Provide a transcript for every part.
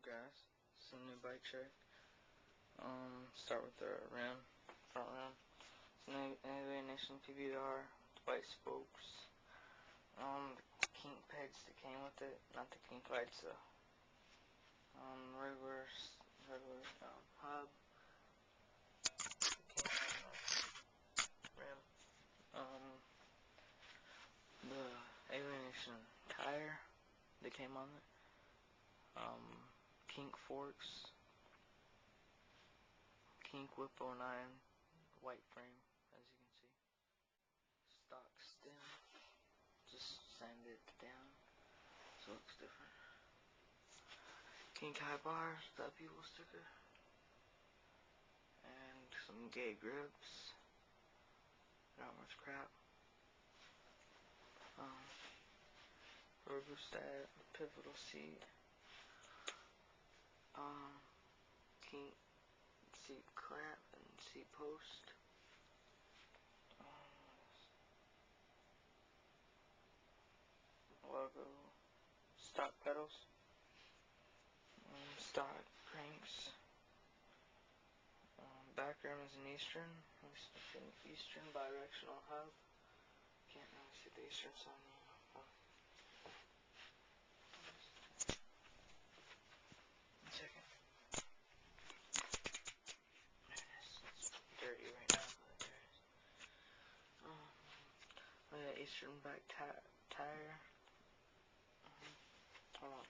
guys? It's a new bike check. Start with the rim, front rim. It's an Alienation PBR, white spokes. The kink pegs that came with it, not the kink lights though. Regular hub. Rim. The Alienation tire that came on it. Kink forks. Kink Whip 09 white frame, as you can see. Stock stem. Just sanded it down so it looks different. Kink high bars, the upheaval sticker. And some gay grips. Not much crap. Rubostat, pivotal seat. Kink seat clamp and seat post. Logo. Stock pedals. Stock cranks. Back rim is an Eastern. Eastern bidirectional hub. Can't really see the Eastern sign. One second. There it is. It's dirty right now, but there it is. Eastern back tire. Hold on.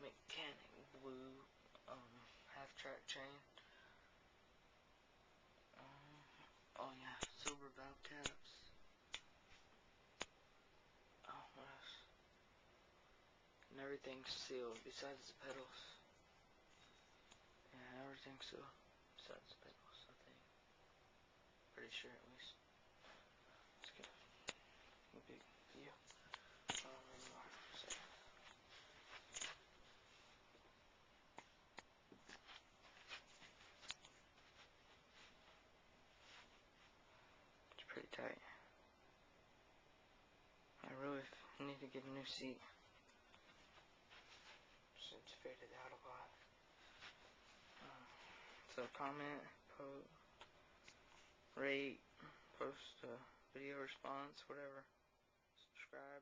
Mechanic blue half track chain. Oh yeah, silver valve caps. What else? And everything's sealed besides the pedals. Yeah, everything's sealed besides the pedals, I think. Pretty sure at least. Let's get a big view. It's pretty tight. I really need to get a new seat. It's faded out a lot. So comment, rate, post a video response, whatever. Subscribe.